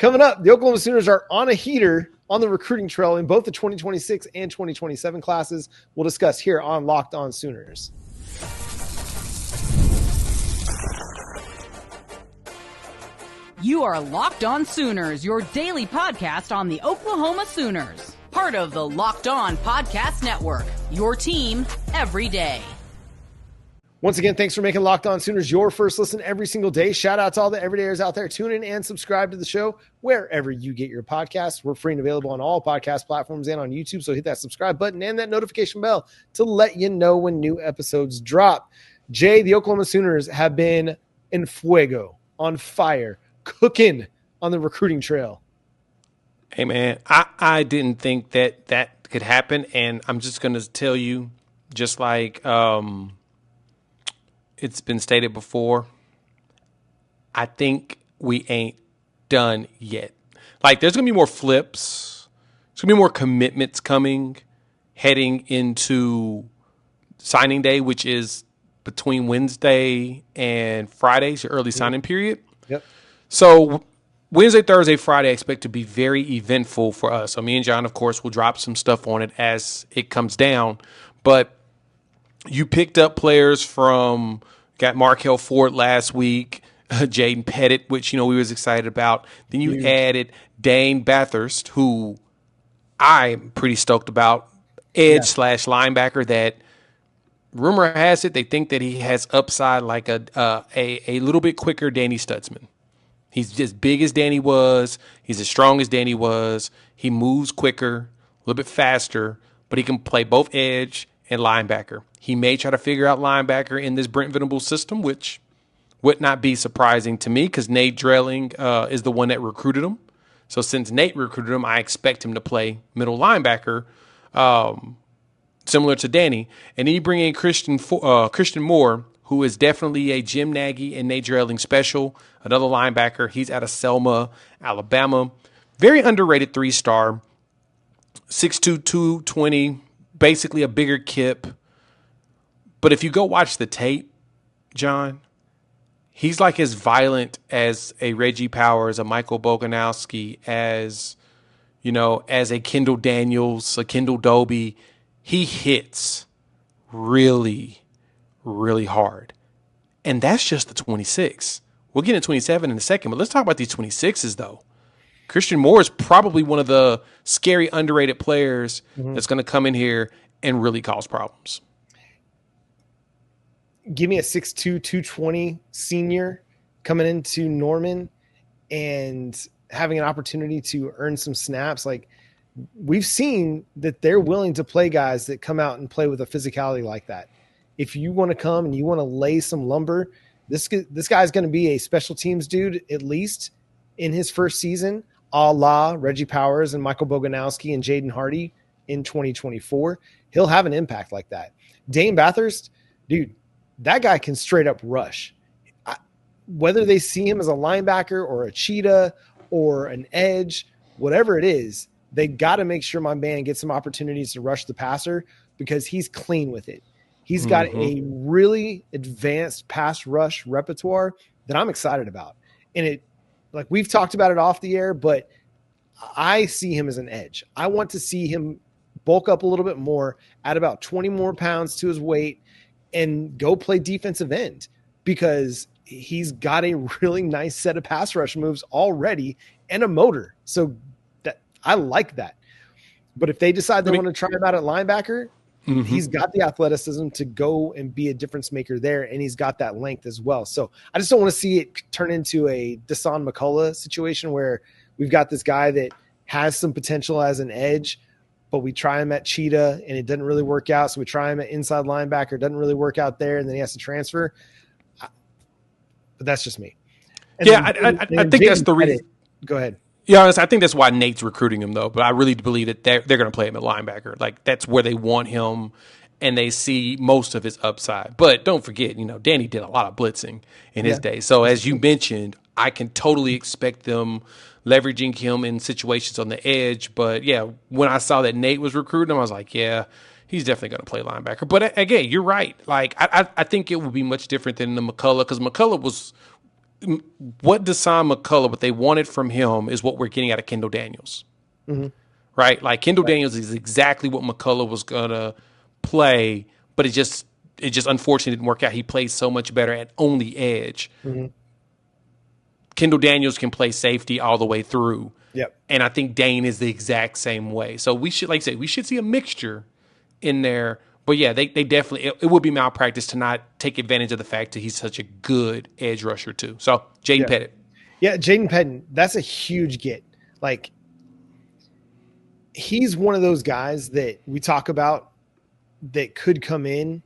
Coming up, the Oklahoma Sooners are on a heater on the recruiting trail in both the 2026 and 2027 classes. We'll discuss here on Locked On Sooners. You are Locked On Sooners, your daily podcast on the Oklahoma Sooners. Part of the Locked On Podcast Network, your team every day. Once again, thanks for making Locked On Sooners your first listen every single day. Shout out to all the everydayers out there. Tune in and subscribe to the show wherever you get your podcasts. We're free and available on all podcast platforms and on YouTube, so hit that subscribe button and that notification bell to let you know when new episodes drop. Jay, the Oklahoma Sooners have been en fuego, on fire, cooking on the recruiting trail. Hey, man, I didn't think that could happen, and I'm just going to tell you, just like it's been stated before, I think we ain't done yet. Like, there's going to be more flips. There's going to be more commitments coming heading into signing day, which is between Wednesday and Friday's your early signing period. Yep. So Wednesday, Thursday, Friday, I expect to be very eventful for us. So me and John, of course, will drop some stuff on it as it comes down. But you picked up players from, got Markel Ford last week, Jaden Pettit, which, we was excited about. Then you added Dane Bathurst, who I'm pretty stoked about, edge / linebacker that rumor has it they think that he has upside like a little bit quicker Danny Stutzman. He's as big as Danny was. He's as strong as Danny was. He moves quicker, a little bit faster, but he can play both edge and linebacker. He may try to figure out linebacker in this Brent Venables system, which would not be surprising to me because Nate Drelling is the one that recruited him. So since Nate recruited him, I expect him to play middle linebacker, similar to Danny. And then you bring in Christian Moore, who is definitely a Jim Nagy and Nate Drelling special, another linebacker. He's out of Selma, Alabama. Very underrated 3-star, 6'2", 220, basically a bigger kip. But if you go watch the tape, John, he's like as violent as a Reggie Powers, a Michael Boganowski, as a Kendall Daniels, a Kendall Doby. He hits really, really hard. And that's just the 26. We'll get into 27 in a second, but let's talk about these 26s, though. Christian Moore is probably one of the scary, underrated players that's going to come in here and really cause problems. Give me a 6'2", 220 senior coming into Norman and having an opportunity to earn some snaps. Like, we've seen that they're willing to play guys that come out and play with a physicality like that. If you want to come and you want to lay some lumber, this guy's going to be a special teams dude, at least in his first season, a la Reggie Powers and Michael Boganowski and Jaden Hardy in 2024. He'll have an impact like that. Dane Bathurst, dude, that guy can straight up rush. Whether they see him as a linebacker or a cheetah or an edge, whatever it is, they got to make sure my man gets some opportunities to rush the passer because he's clean with it. He's got a really advanced pass rush repertoire that I'm excited about. And it, like we've talked about it off the air, but I see him as an edge. I want to see him bulk up a little bit more, add about 20 more pounds to his weight, and go play defensive end because he's got a really nice set of pass rush moves already and a motor. So that I like that. But if they decide they want to try him out at linebacker, he's got the athleticism to go and be a difference maker there, and he's got that length as well. So I just don't want to see it turn into a Dasan McCullough situation where we've got this guy that has some potential as an edge, but we try him at cheetah and it doesn't really work out. So we try him at inside linebacker, doesn't really work out there, and then he has to transfer. But that's just me. And I think that's the reason. Go ahead. Yeah, I think that's why Nate's recruiting him, though. But I really believe that they're going to play him at linebacker. Like, that's where they want him, and they see most of his upside. But don't forget, Danny did a lot of blitzing in his day. So as you mentioned, I can totally expect them leveraging him in situations on the edge. But, yeah, when I saw that Nate was recruiting him, I was like, yeah, he's definitely going to play linebacker. But, again, you're right. Like, I think it would be much different than the McCullough because McCullough was what Deshaun McCullough, what they wanted from him is what we're getting out of Kendall Daniels. Mm-hmm. Right? Like Kendall Daniels is exactly what McCullough was going to play, but it just unfortunately didn't work out. He plays so much better at only edge. Mm-hmm. Kendall Daniels can play safety all the way through. Yep. And I think Dane is the exact same way. So we should, like I said, we should see a mixture in there. But yeah, they definitely, it would be malpractice to not take advantage of the fact that he's such a good edge rusher too. So Jaden Pettit. Yeah, Jaden Pettit, that's a huge get. Like, he's one of those guys that we talk about that could come in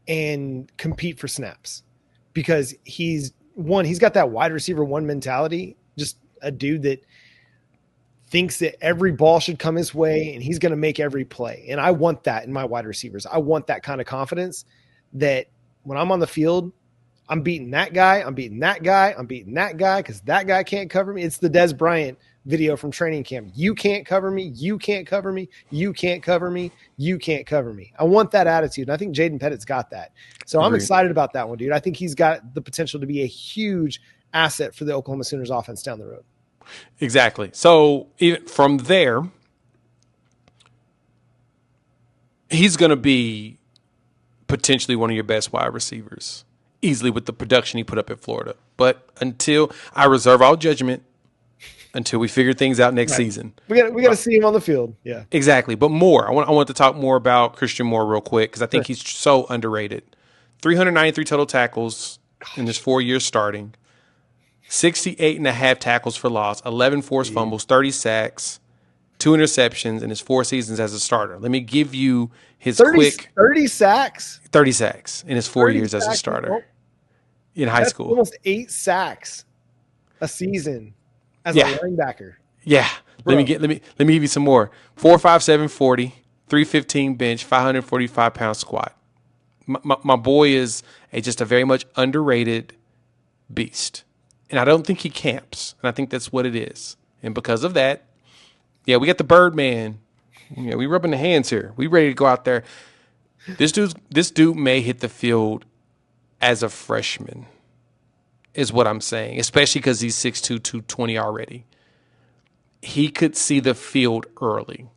and compete for snaps because he's got that wide receiver one mentality, just a dude that thinks that every ball should come his way and he's going to make every play. And I want that in my wide receivers. I want that kind of confidence that when I'm on the field, I'm beating that guy. I'm beating that guy. I'm beating that guy because that guy can't cover me. It's the Des Bryant video from training camp. You can't cover me. You can't cover me. You can't cover me. You can't cover me. I want that attitude. And I think Jaden Pettit's got that. So I'm excited about that one, dude. I think he's got the potential to be a huge asset for the Oklahoma Sooners offense down the road. Exactly. So even from there, he's going to be potentially one of your best wide receivers easily with the production he put up at Florida. But until I reserve all judgment until we figure things out next season. We got to see him on the field. Yeah, exactly. But more, I want to talk more about Christian Moore real quick because I think he's so underrated. 393 total tackles in his 4 years starting. 68.5 tackles for loss, 11 forced fumbles, 30 sacks, 2 interceptions in his 4 seasons as a starter. Let me give you his 30 sacks? 30 sacks in his 4 years as a starter in high school. Almost 8 sacks a season as a linebacker. Yeah. Bro. Let me give you some more. 4.57 40, 315 bench, 545 pound squat. My boy is just a very much underrated beast. And I don't think he camps. And I think that's what it is. And because of that, we got the Birdman. We rubbing the hands here. We ready to go out there. This dude may hit the field as a freshman, is what I'm saying, especially because he's 6'2", 220 already. He could see the field early.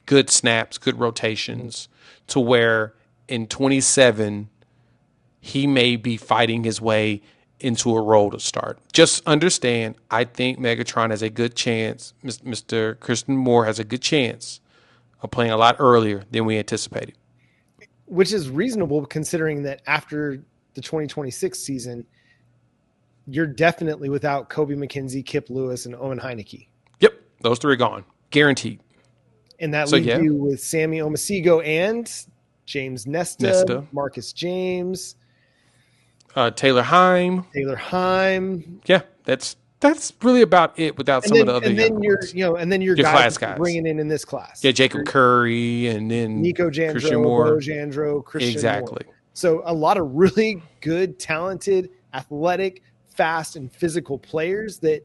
Good snaps, good rotations, to where in 27, he may be fighting his way into a role to start. Just understand, I think Megatron has a good chance, Mr. Christian Moore has a good chance of playing a lot earlier than we anticipated. Which is reasonable considering that after the 2026 season, you're definitely without Kobe McKenzie, Kip Lewis, and Owen Heineke. Yep, those 3 are gone. Guaranteed. And that leaves you with Sammy Omasigo and James Nesta. Marcus James. Taylor Heim. Yeah, that's really about it without some of the other. And then your guys bringing in this class. Yeah, Jacob Curry and then Nico Jandro, Christian Moore. Bo Jandro, Christian exactly. Moore. So a lot of really good, talented, athletic, fast, and physical players that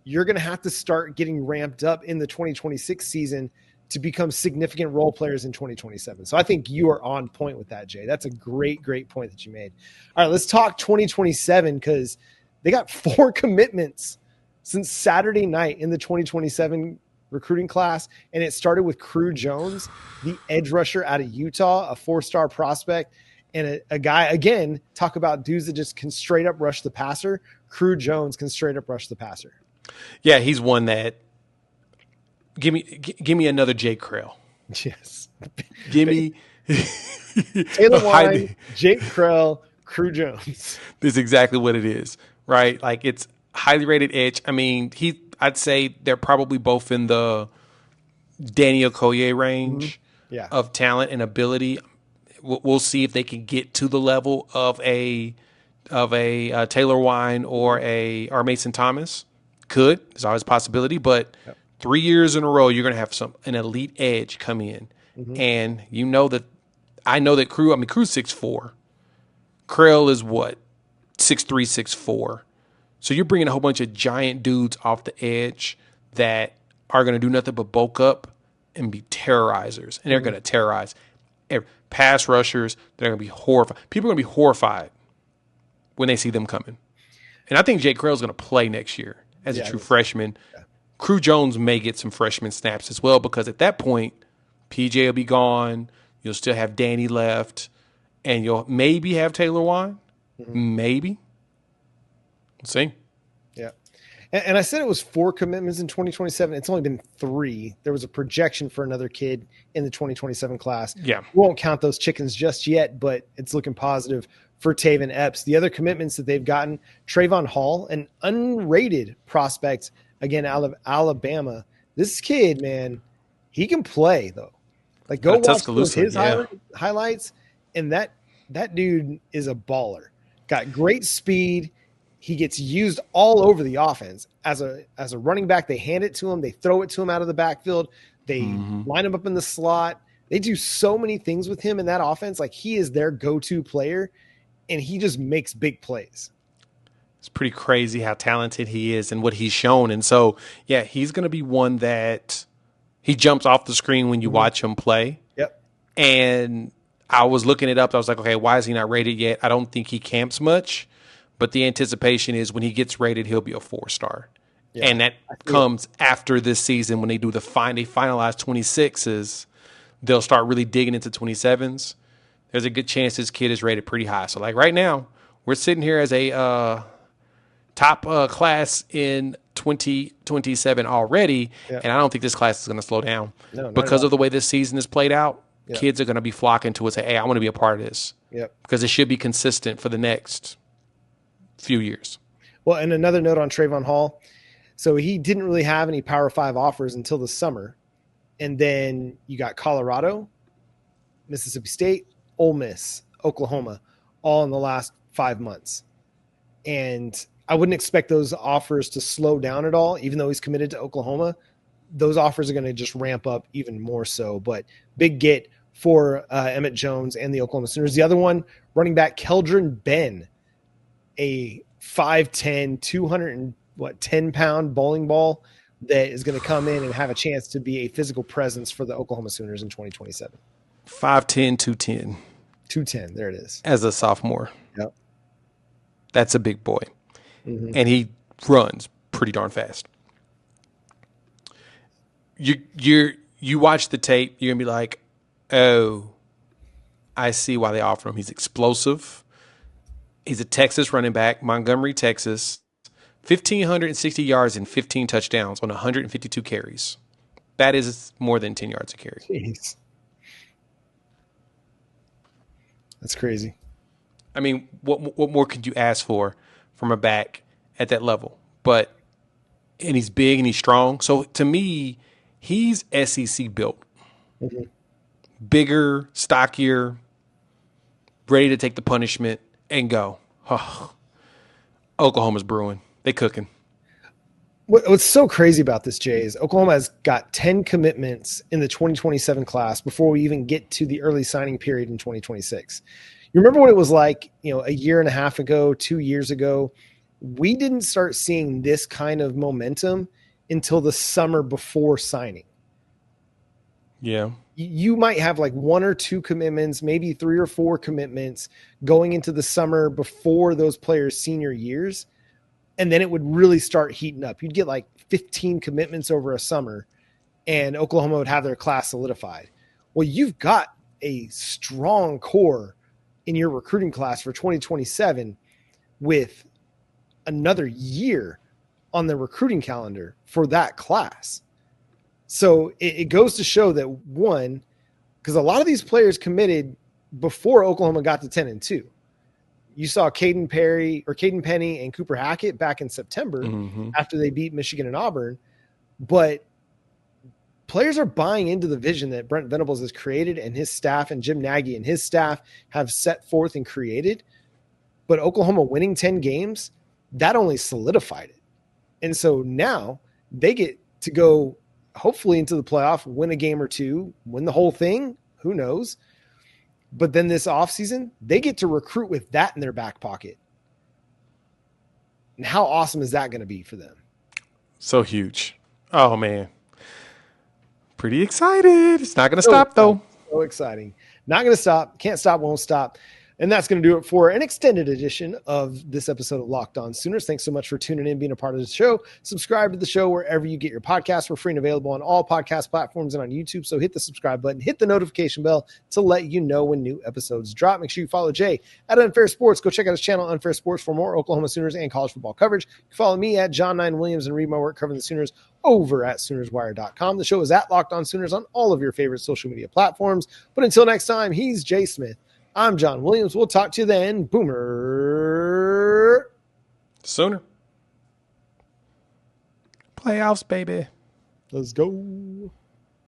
you're going to have to start getting ramped up in the 2026 season to become significant role players in 2027. So I think you are on point with that, Jay. That's a great, great point that you made. All right, let's talk 2027 because they got 4 commitments since Saturday night in the 2027 recruiting class, and it started with Crew Jones, the edge rusher out of Utah, a 4-star prospect, and a guy, again, talk about dudes that just can straight up rush the passer. Crew Jones can straight up rush the passer. Yeah, he's one that give me another Jake Krell. Yes. Give me Taylor Wine, Jake Krell, Crew Jones. This is exactly what it is, right? Like it's highly rated edge. I mean, I'd say they're probably both in the Daniel Collier range of talent and ability. We'll see if they can get to the level of a Taylor Wine or Mason Thomas. There's always a possibility, but 3 years in a row, you're going to have an elite edge come in. Mm-hmm. And I know that Crew's 6'4". Krell is what? 6'3", 6'4". So you're bringing a whole bunch of giant dudes off the edge that are going to do nothing but bulk up and be terrorizers. And they're going to terrorize pass rushers. They're going to be horrified. People are going to be horrified when they see them coming. And I think Jake Crell's going to play next year as a true freshman. Yeah. Crew Jones may get some freshman snaps as well, because at that point, PJ will be gone. You'll still have Danny left, and you'll maybe have Taylor Wine. Mm-hmm. Maybe. We'll see. Yeah. And I said it was 4 commitments in 2027. It's only been 3. There was a projection for another kid in the 2027 class. Yeah. We won't count those chickens just yet, but it's looking positive for Taven Epps. The other commitments that they've gotten, Trayvon Hall, an unrated prospect, again, out of Alabama. This kid, man, he can play, though. Like, go watch his highlights, and that dude is a baller. Got great speed. He gets used all over the offense. As a running back, they hand it to him. They throw it to him out of the backfield. They line him up in the slot. They do so many things with him in that offense. Like, he is their go-to player, and he just makes big plays. It's pretty crazy how talented he is and what he's shown. And so, yeah, he's going to be one that he jumps off the screen when you watch him play. Yep. And I was looking it up. I was like, okay, why is he not rated yet? I don't think he camps much. But the anticipation is when he gets rated, he'll be a 4-star. Yeah, and that comes after this season when they do they finalize 26s. They'll start really digging into 27s. There's a good chance this kid is rated pretty high. So, like, right now, we're sitting here as a top class in 2027 already, and I don't think this class is going to slow down. No, because of the way this season is played out. Yep. Kids are going to be flocking to it and say, hey, I want to be a part of this. Yep. Because it should be consistent for the next few years. Well, and another note on Trayvon Hall. So he didn't really have any Power 5 offers until the summer. And then you got Colorado, Mississippi State, Ole Miss, Oklahoma, all in the last 5 months. And I wouldn't expect those offers to slow down at all, even though he's committed to Oklahoma. Those offers are going to just ramp up even more so. But big get for Emmett Jones and the Oklahoma Sooners. The other one, running back Keldron Ben, a 5'10", 210-pound bowling ball that is going to come in and have a chance to be a physical presence for the Oklahoma Sooners in 2027. 5'10", 210. 210, there it is. As a sophomore. Yep. That's a big boy. Mm-hmm. And he runs pretty darn fast. You watch the tape, you're going to be like, oh, I see why they offer him. He's explosive. He's a Texas running back, Montgomery, Texas. 1,560 yards and 15 touchdowns on 152 carries. That is more than 10 yards a carry. Jeez. That's crazy. I mean, what more could you ask for from a back at that level? And he's big and he's strong. So to me, he's SEC built. Mm-hmm. Bigger, stockier, ready to take the punishment and go. Oh, Oklahoma's brewing. They cooking. What's so crazy about this, Jay, is Oklahoma has got 10 commitments in the 2027 class before we even get to the early signing period in 2026. You remember what it was like, a year and a half ago, 2 years ago? We didn't start seeing this kind of momentum until the summer before signing. Yeah. You might have like 1 or 2 commitments, maybe 3 or 4 commitments going into the summer before those players' senior years. And then it would really start heating up. You'd get like 15 commitments over a summer, and Oklahoma would have their class solidified. Well, you've got a strong core in your recruiting class for 2027 with another year on the recruiting calendar for that class. So it goes to show that, one, because a lot of these players committed before Oklahoma got to 10-2. You saw Caden Penny and Cooper Hackett back in September after they beat Michigan and Auburn. But players are buying into the vision that Brent Venables has created, and his staff and Jim Nagy and his staff have set forth and created. But Oklahoma winning 10 games, that only solidified it. And so now they get to go hopefully into the playoff, win a game or two, win the whole thing. Who knows? But then this offseason, they get to recruit with that in their back pocket. And how awesome is that going to be for them? So huge. Oh, man. Pretty excited. It's not going to stop, though. So exciting. Not going to stop. Can't stop, won't stop. And that's going to do it for an extended edition of this episode of Locked On Sooners. Thanks so much for tuning in, being a part of the show. Subscribe to the show wherever you get your podcasts. We're free and available on all podcast platforms and on YouTube. So hit the subscribe button, hit the notification bell to let you know when new episodes drop. Make sure you follow Jay at Unfair Sports. Go check out his channel, Unfair Sports, for more Oklahoma Sooners and college football coverage. You can follow me at John9Williams and read my work covering the Sooners over at SoonersWire.com. The show is at Locked On Sooners on all of your favorite social media platforms. But until next time, he's Jay Smith. I'm John Williams. We'll talk to you then. Boomer. Sooner. Playoffs, baby. Let's go.